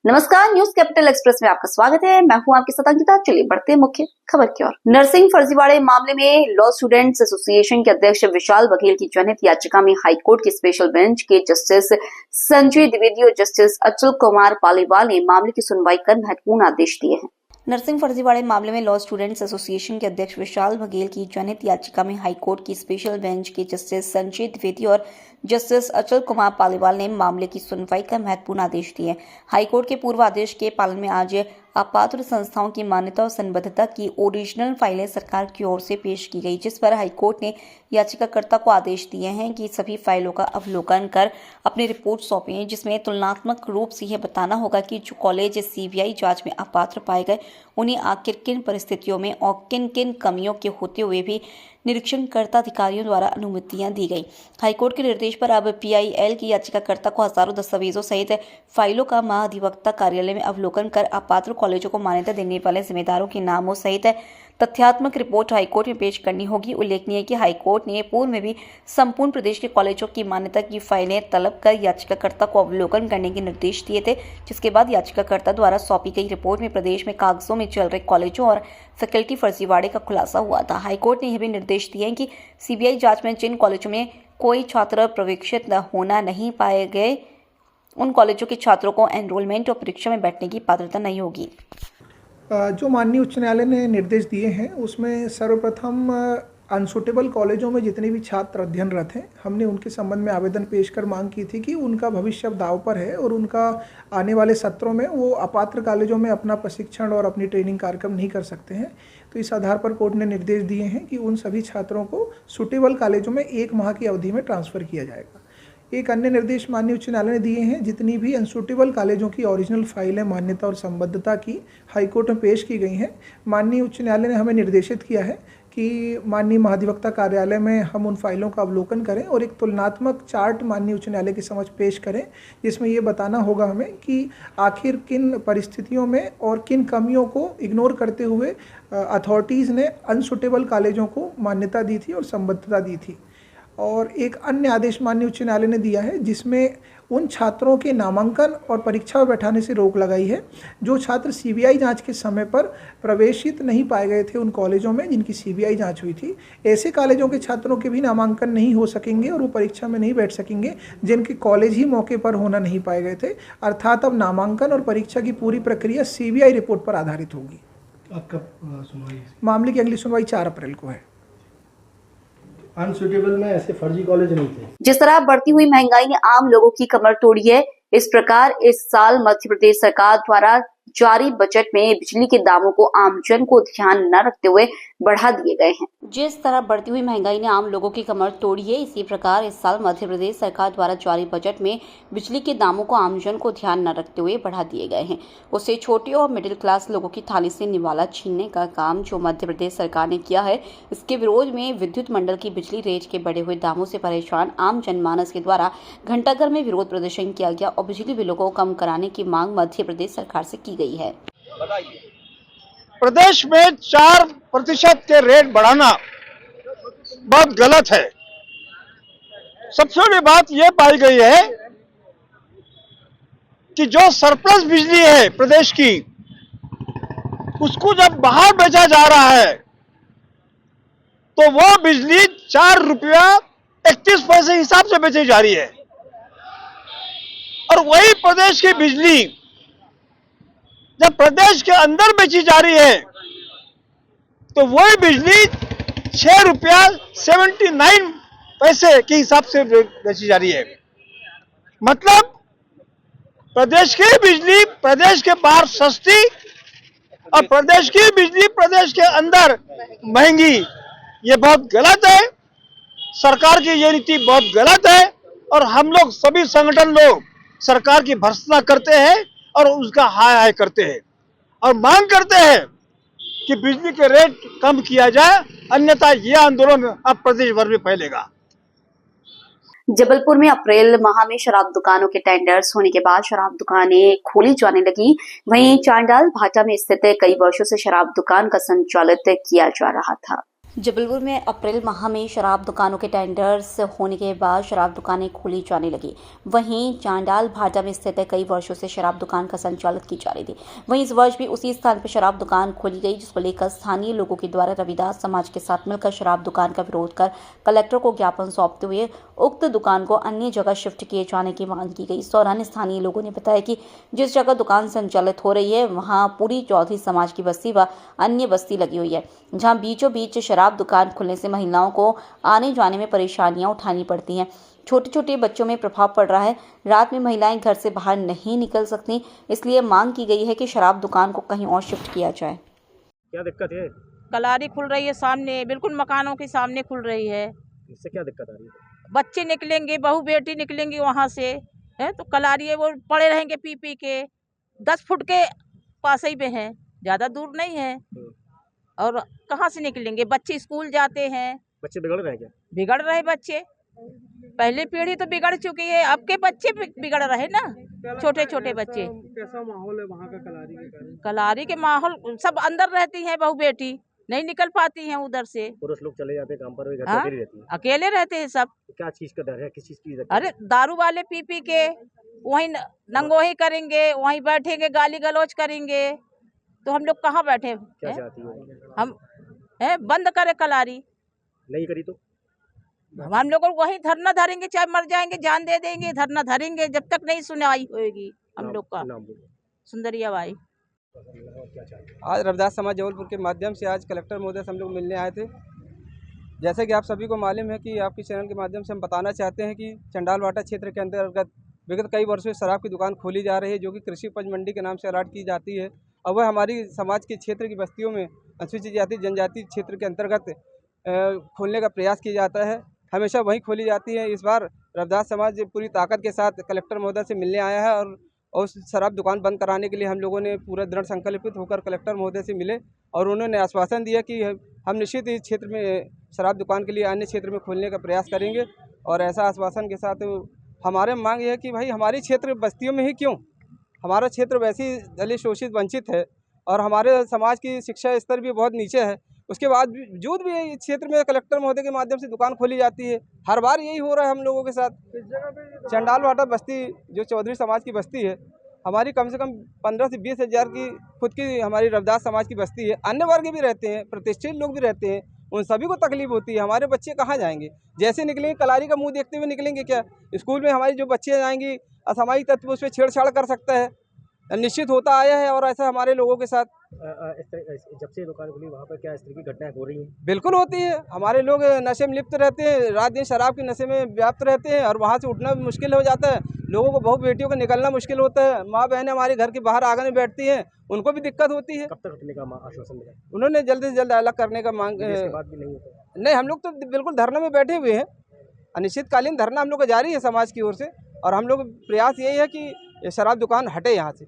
नमस्कार, news capital express में आपका स्वागत है। मैं हूं आपके साथ अंकिता। चलिए बढ़ते हैं मुख्य खबर की ओर। नर्सिंग फर्जीवाड़े मामले में लॉ स्टूडेंट्स एसोसिएशन के अध्यक्ष विशाल बघेल की जनहित याचिका में हाईकोर्ट की स्पेशल बेंच के जस्टिस संजय द्विवेदी और जस्टिस अचल कुमार पालीवाल ने मामले की सुनवाई कर महत्वपूर्ण आदेश दिए हैं। नर्सिंग फर्जीवाड़े मामले में लॉ स्टूडेंट्स एसोसिएशन के अध्यक्ष विशाल बघेल की जनहित याचिका में हाईकोर्ट की स्पेशल बेंच के जस्टिस संजय द्विवेदी और जस्टिस अचल कुमार पालीवाल ने मामले की सुनवाई कर महत्वपूर्ण आदेश दिए। हाईकोर्ट के पूर्व आदेश के पालन में आज अपात्र संस्थाओं की मान्यता और संबद्धता की ओरिजिनल फाइलें सरकार की ओर से पेश की गई, जिस पर हाईकोर्ट ने याचिकाकर्ता को आदेश दिए हैं कि सभी फाइलों का अवलोकन कर अपनी रिपोर्ट सौंपें, जिसमें तुलनात्मक रूप से यह बताना होगा कि जो कॉलेज सीबीआई जांच में अपात्र पाए गए उन्हें आखिर किन परिस्थितियों में और किन किन कमियों के होते हुए भी निरीक्षणकर्ता अधिकारियों द्वारा अनुमतियां दी गई। हाईकोर्ट के निर्देश पर अब पीआईएल की याचिकाकर्ता को हजारों दस्तावेजों सहित फाइलों का महाधिवक्ता कार्यालय में अवलोकन कर अपात्र कॉलेजों को मान्यता देने वाले जिम्मेदारों के नामों सहित तथ्यात्मक रिपोर्ट हाईकोर्ट में पेश करनी होगी। उल्लेखनीय है कि हाईकोर्ट ने पूर्व में भी संपूर्ण प्रदेश के कॉलेजों की मान्यता की फाइलें तलब कर याचिकाकर्ता को अवलोकन करने के निर्देश दिए थे, जिसके बाद याचिकाकर्ता द्वारा सौंपी गई रिपोर्ट में प्रदेश में कागजों में चल रहे कॉलेजों और फैकल्टी फर्जीवाड़े का खुलासा हुआ था। हाईकोर्ट ने यह भी निर्देश दिए कि सीबीआई जांच में जिन कॉलेजों में कोई छात्र प्रवेशित होना नहीं पाए गए, उन कॉलेजों के छात्रों को एनरोलमेंट और परीक्षा में बैठने की पात्रता नहीं होगी। जो माननीय उच्च न्यायालय ने निर्देश दिए हैं उसमें सर्वप्रथम अनसुटेबल कॉलेजों में जितने भी छात्र अध्ययनरत हैं, हमने उनके संबंध में आवेदन पेश कर मांग की थी कि उनका भविष्य अब दांव पर है और उनका आने वाले सत्रों में वो अपात्र कॉलेजों में अपना प्रशिक्षण और अपनी ट्रेनिंग कार्यक्रम नहीं कर सकते हैं। तो इस आधार पर कोर्ट ने निर्देश दिए हैं कि उन सभी छात्रों को सुटेबल कॉलेजों में 1 माह की अवधि में ट्रांसफ़र किया जाएगा। एक अन्य निर्देश माननीय उच्च न्यायालय ने दिए हैं, जितनी भी अनसुटेबल कॉलेजों की ओरिजिनल फाइलें मान्यता और संबद्धता की हाईकोर्ट में पेश की गई हैं, माननीय उच्च न्यायालय ने हमें निर्देशित किया है कि माननीय महाधिवक्ता कार्यालय में हम उन फाइलों का अवलोकन करें और एक तुलनात्मक चार्ट माननीय उच्च न्यायालय के समक्ष पेश करें, जिसमें ये बताना होगा हमें कि आखिर किन परिस्थितियों में और किन कमियों को इग्नोर करते हुए अथॉरिटीज़ ने अनसुटेबल कॉलेजों को मान्यता दी थी और संबद्धता दी थी। और एक अन्य आदेश माननीय उच्च न्यायालय ने दिया है जिसमें उन छात्रों के नामांकन और परीक्षा में बैठाने से रोक लगाई है जो छात्र सीबीआई जांच के समय पर प्रवेशित नहीं पाए गए थे उन कॉलेजों में जिनकी सीबीआई जांच हुई थी। ऐसे कॉलेजों के छात्रों के भी नामांकन नहीं हो सकेंगे और वो परीक्षा में नहीं बैठ सकेंगे जिनके कॉलेज ही मौके पर होना नहीं पाए गए थे। अर्थात अब नामांकन और परीक्षा की पूरी प्रक्रिया सीबीआई रिपोर्ट पर आधारित होगी। मामले की अगली सुनवाई 4 अप्रैल को है। अनसुटेबल में ऐसे फर्जी कॉलेज नहीं थे। जिस तरह बढ़ती हुई महंगाई ने आम लोगों की कमर तोड़ी है, इस प्रकार इस साल मध्य प्रदेश सरकार द्वारा जारी बजट में बिजली के दामों को आमजन को ध्यान न रखते हुए बढ़ा दिए गए हैं। जिस तरह बढ़ती हुई महंगाई ने आम लोगों की कमर तोड़ी है, इसी प्रकार इस साल मध्य प्रदेश सरकार द्वारा जारी बजट में बिजली के दामों को आमजन को ध्यान न रखते हुए बढ़ा दिए गए हैं। उससे छोटे और मिडिल क्लास लोगों की थाली से निवाला छीनने का काम जो मध्य प्रदेश सरकार ने किया है, इसके विरोध में विद्युत मंडल की बिजली रेट के बढ़े हुए दामों से परेशान आम जनमानस के द्वारा घंटाघर में विरोध प्रदर्शन किया गया और बिजली बिलों को कम कराने की मांग मध्य प्रदेश सरकार से की गई है। प्रदेश में 4% के रेट बढ़ाना बहुत गलत है। सबसे बड़ी बात यह पाई गई है कि जो सरप्लस बिजली है प्रदेश की, उसको जब बाहर बेचा जा रहा है तो वो बिजली 4 रुपया 31 पैसे हिसाब से बेची जा रही है और वही प्रदेश की बिजली जब प्रदेश के अंदर बेची जा रही है तो वही बिजली 6 रुपया 79 पैसे के हिसाब से बेची जा रही है। मतलब प्रदेश की बिजली प्रदेश के बाहर सस्ती और प्रदेश की बिजली प्रदेश के अंदर महंगी, ये बहुत गलत है। सरकार की ये नीति बहुत गलत है और हम लोग सभी संगठन लोग सरकार की भर्त्सना करते हैं और उसका हाय हाय करते हैं और मांग करते हैं कि बिजली के रेट कम किया जाए, अन्यथा यह आंदोलन अब प्रदेश भर में फैलेगा। जबलपुर में अप्रैल माह में शराब दुकानों के टेंडर्स होने के बाद शराब दुकानें खोली जाने लगी। वहीं चांडाल भाटा में स्थित कई वर्षों से शराब दुकान का संचालित किया जा रहा था। जबलपुर में अप्रैल माह में शराब दुकानों के टेंडर्स होने के बाद शराब दुकानें खोली जाने लगी। वहीं चांडाल भाटा में स्थित कई वर्षों से शराब दुकान का संचालित की जा रही थी। वहीं इस वर्ष भी उसी स्थान पर शराब दुकान खोली गई, जिसको लेकर स्थानीय लोगों के द्वारा रविदास समाज के साथ मिलकर शराब दुकान का विरोध कर कलेक्टर को ज्ञापन सौंपते हुए उक्त दुकान को अन्य जगह शिफ्ट किए जाने की मांग की गई। इस दौरान स्थानीय लोगों ने बताया कि जिस जगह दुकान संचालित हो रही है वहां पूरी चौधरी समाज की बस्ती व अन्य बस्ती लगी हुई है, जहां बीचों बीच शराब दुकान खुलने से महिलाओं को आने जाने में परेशानियां उठानी पड़ती हैं। छोटे छोटे बच्चों में प्रभाव पड़ रहा है। रात में महिलाएं घर से बाहर नहीं निकल सकती, इसलिए मांग की गई है कि शराब दुकान को कहीं और शिफ्ट किया जाए। क्या दिक्कत है? कलारी खुल रही है सामने, बिल्कुल मकानों के सामने खुल रही है। इससे क्या दिक्कत आ रही है? बच्चे निकलेंगे, बहू बेटी निकलेंगी वहाँ से, है तो कलारी है, वो पड़े रहेंगे पी पी के। 10 फुट के पास ही पे हैं, ज़्यादा दूर नहीं है। और कहाँ से निकलेंगे? बच्चे स्कूल जाते हैं। बच्चे बिगड़ रहे हैं क्या? बिगड़ रहे बच्चे, पहले पीढ़ी तो बिगड़ चुकी है, अब के बच्चे बिगड़ रहे ना, छोटे छोटे बच्चे। कैसा माहौल है वहाँ का कलारी के कारण? कलारी के माहौल, सब अंदर रहती हैं, बहू बेटी नहीं निकल पाती हैं उधर से। पुरुष लोग चले जाते हैं काम पर, घर पे हाँ? अकेली रहती है। अकेले रहते हैं सब। क्या चीज का डर है? किस चीज की? अरे दारू वाले पी पी के वहीं नंगोही करेंगे, वहीं बैठेंगे, गाली गलौज करेंगे, तो हम लोग कहाँ बैठे? क्या चाहती है? हम बंद करे कलारी, नहीं करी तो हम लोग वहीं धरना धरेंगे, चाहे मर जाएंगे, जान दे देंगे, धरना धरेंगे जब तक नहीं सुनवाई होगी हम लोग का। सुंदरिया बाई। आज रविदास समाज जबलपुर के माध्यम से आज कलेक्टर महोदय से हम लोग मिलने आए थे। जैसे कि आप सभी को मालूम है कि आपके चैनल के माध्यम से हम बताना चाहते हैं कि चंडाल भाटा क्षेत्र के अंतर्गत विगत कई वर्षों से शराब की दुकान खोली जा रही है, जो कि कृषि उपज मंडी के नाम से अलॉट की जाती है। और वह हमारी समाज के क्षेत्र की बस्तियों में अनुसूचित जाति जनजाति क्षेत्र के अंतर्गत खोलने का प्रयास किया जाता है। हमेशा वहीं खोली जाती है। इस बार रविदास समाज पूरी ताकत के साथ कलेक्टर महोदय से मिलने आया है और उस शराब दुकान बंद कराने के लिए हम लोगों ने पूरा दृढ़ संकल्पित होकर कलेक्टर महोदय से मिले और उन्होंने आश्वासन दिया कि हम निश्चित इस क्षेत्र में शराब दुकान के लिए अन्य क्षेत्र में खोलने का प्रयास करेंगे। और ऐसा आश्वासन के साथ हमारे मांग यह है कि भाई हमारी क्षेत्र बस्तियों में ही क्यों, हमारा क्षेत्र वैसे ही दलित शोषित वंचित है और हमारे समाज की शिक्षा स्तर भी बहुत नीचे है। उसके बावजूद भी इस क्षेत्र में कलेक्टर महोदय के माध्यम से दुकान खोली जाती है। हर बार यही हो रहा है हम लोगों के साथ। चंडाल भाटा बस्ती जो चौधरी समाज की बस्ती है, हमारी कम से कम 15 से 20 हज़ार की खुद की हमारी रविदास समाज की बस्ती है। अन्य वर्ग भी रहते हैं, प्रतिष्ठित लोग भी रहते हैं, उन सभी को तकलीफ होती है। हमारे बच्चे कहाँ जाएंगे? जैसे निकलेंगे कलारी का मुंह देखते हुए निकलेंगे क्या? स्कूल में हमारी जो बच्चे जाएंगी, असामाजिक तत्व उस पर छेड़छाड़ कर सकता है, निश्चित होता आया है। और ऐसा हमारे लोगों के साथ जब से दुकान खुली वहाँ पर क्या इस तरह की घटनाएं हो रही हैं? बिल्कुल होती है। हमारे लोग नशे में लिप्त रहते हैं, रात दिन शराब के नशे में व्याप्त रहते हैं और वहाँ से उठना भी मुश्किल हो जाता है। लोगों को, बहू बेटियों को निकलना मुश्किल होता है। माँ बहनें हमारे घर के बाहर आंगन में बैठती हैं, उनको भी दिक्कत होती है। कब तक हटने का आश्वासन मिला? उन्होंने जल्द से जल्द अलग करने का मांग। इसके बाद भी नहीं होता? नहीं, हम लोग तो बिल्कुल धरने में बैठे हुए हैं। अनिश्चितकालीन धरना हम लोग का जारी है समाज की ओर से और हम लोग प्रयास यही है कि ये शराब दुकान हटे यहाँ से।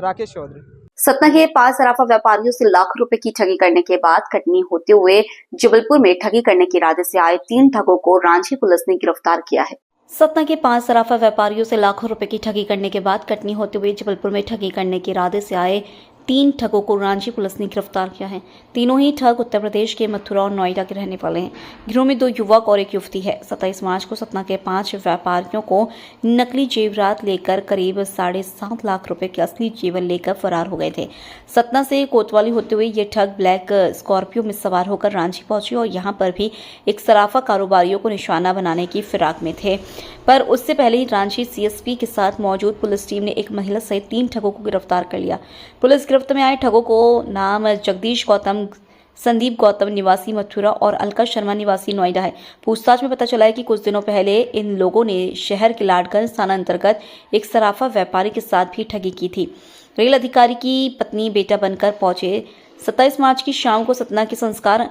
राकेश चौधरी। सतना के 5 सराफा व्यापारियों से लाख रुपए की ठगी करने के बाद कटनी होते हुए जबलपुर में ठगी करने के इरादे से आए 3 ठगों को रांची पुलिस ने गिरफ्तार किया है। सतना के 5 सराफा व्यापारियों से लाखों रुपए की ठगी करने के बाद कटनी होते हुए जबलपुर में ठगी करने के इरादे से आए 3 ठगों को रांची पुलिस ने गिरफ्तार किया है। तीनों ही ठग उत्तर प्रदेश के मथुरा और नोएडा के रहने वाले हैं। गिरोह में 2 युवक और 1 युवती है। 27 मार्च को सतना के 5 व्यापारियों को नकली जेवरात लेकर करीब 7.5 लाख रुपए के असली जेवर लेकर फरार हो गए थे। सतना से कोतवाली होते हुए ये ठग ब्लैक स्कॉर्पियो में सवार होकर रांची पहुंचे और यहां पर भी एक सराफा कारोबारियों को निशाना बनाने की फिराक में थे। पर उससे पहले ही रांची सीएसपी के साथ मौजूद पुलिस टीम ने एक महिला सहित 3 ठगों को गिरफ्तार कर लिया। पुलिस गिरफ्त में आए ठगों को नाम जगदीश गौतम, संदीप गौतम निवासी मथुरा और अलका शर्मा निवासी नोएडा है। पूछताछ में पता चला है कि कुछ दिनों पहले इन लोगों ने शहर के लाडगंज थाना अंतर्गत एक सराफा व्यापारी के साथ भी ठगी की थी। रेल अधिकारी की पत्नी बेटा बनकर पहुंचे। 27 मार्च की शाम को सतना के संस्कार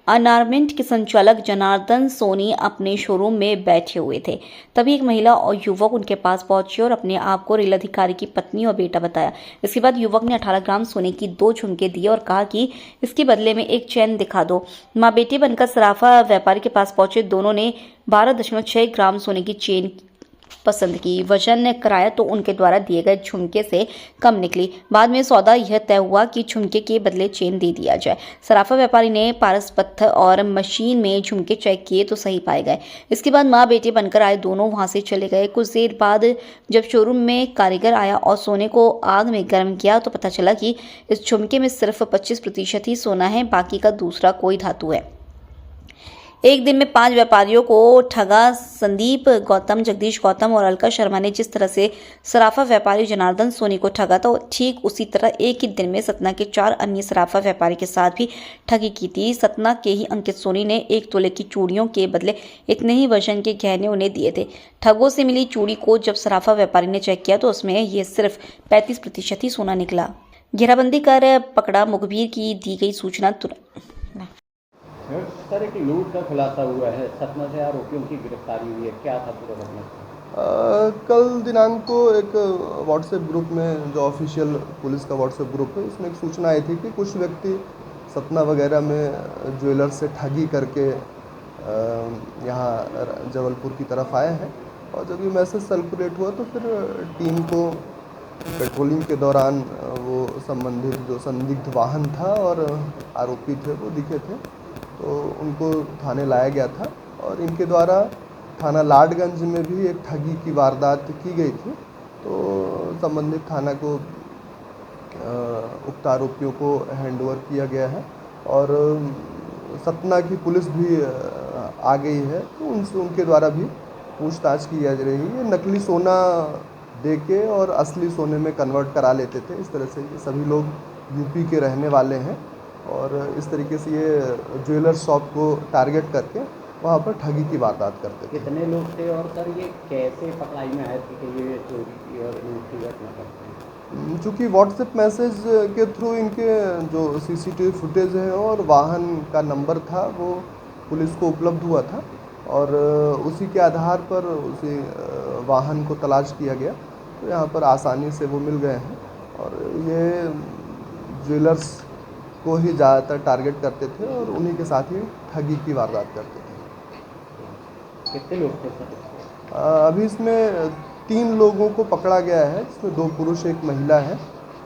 अनारमेंट के संचालक जनार्दन सोनी अपने शोरूम में बैठे हुए थे। तभी एक महिला और युवक उनके पास पहुंचे और अपने आप को रेल अधिकारी की पत्नी और बेटा बताया। इसके बाद युवक ने 18 ग्राम सोने की 2 झुमके दिए और कहा कि इसके बदले में एक चैन दिखा दो। मां बेटी बनकर सराफा व्यापारी के पास पहुंचे। दोनों ने 12.6 ग्राम सोने की चेन पसंद की। वजन कराया तो उनके द्वारा दिए गए झुमके से कम निकली। बाद में सौदा यह तय हुआ कि झुमके के बदले चेन दे दिया जाए। सराफा व्यापारी ने पारस पत्थर और मशीन में झुमके चेक किए तो सही पाए गए। इसके बाद माँ बेटे बनकर आए दोनों वहां से चले गए। कुछ देर बाद जब शोरूम में कारीगर आया और सोने को आग में गर्म किया तो पता चला कि इस झुमके में सिर्फ 25% ही सोना है, बाकी का दूसरा कोई धातु है। एक दिन में 5 व्यापारियों को ठगा संदीप गौतम, जगदीश गौतम और अलका शर्मा ने जिस तरह से सराफा व्यापारी जनार्दन सोनी को ठगा था, ठीक उसी तरह एक ही दिन में सतना के 4 अन्य सराफा व्यापारी के साथ भी ठगी की थी। सतना के ही अंकित सोनी ने 1 तोले की चूड़ियों के बदले इतने ही वजन के गहने उन्हें दिए थे। ठगों से मिली चूड़ी को जब सराफा व्यापारी ने चेक किया तो उसमें ये सिर्फ 35% ही सोना निकला। घेराबंदी कर पकड़ा। मुखबिर की दी गई सूचना तुरंत इस तरह की लूट का खुलासा हुआ है, सतना से आरोपियों की गिरफ्तारी हुई है, क्या था पूरा घटना? कल दिनांक को एक व्हाट्सएप ग्रुप में, जो ऑफिशियल पुलिस का व्हाट्सएप ग्रुप है, उसमें एक सूचना आई थी कि कुछ व्यक्ति सतना वगैरह में ज्वेलर से ठगी करके यहाँ जबलपुर की तरफ आए हैं। और जब ये मैसेज सर्कुलेट हुआ तो फिर टीम को पेट्रोलिंग के दौरान वो संबंधित जो संदिग्ध वाहन था और आरोपी थे वो दिखे थे, तो उनको थाने लाया गया था। और इनके द्वारा थाना लाडगंज में भी एक ठगी की वारदात की गई थी, तो संबंधित थाना को उक्त आरोपियों को हैंडओवर किया गया है और सतना की पुलिस भी आ गई है, तो उनके द्वारा भी पूछताछ की जा रही है। नकली सोना देके और असली सोने में कन्वर्ट करा लेते थे। इस तरह से ये सभी लोग यूपी के रहने वाले हैं और इस तरीके से ये ज्वेलर शॉप को टारगेट करके वहाँ पर ठगी की वारदात करते थे। कितने लोग थे और सर ये कैसे पकड़ाई में आए थे कि ये चोरी और लूट की घटना करते हैं? चूँकि व्हाट्सएप मैसेज के थ्रू इनके जो सीसीटीवी फुटेज है और वाहन का नंबर था वो पुलिस को उपलब्ध हुआ था और उसी के आधार पर उसी वाहन को तलाश किया गया, तो यहाँ पर आसानी से वो मिल गए हैं। और ये ज्वेलर्स को ही ज़्यादातर टारगेट करते थे और उन्हीं के साथ ही ठगी की वारदात करते थे। कितने लोग थे सर? अभी इसमें 3 लोगों को पकड़ा गया है, जिसमें 2 पुरुष 1 महिला है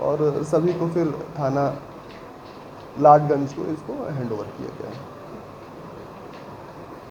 और सभी को फिर थाना लाडगंज को इसको हैंडओवर किया गया है।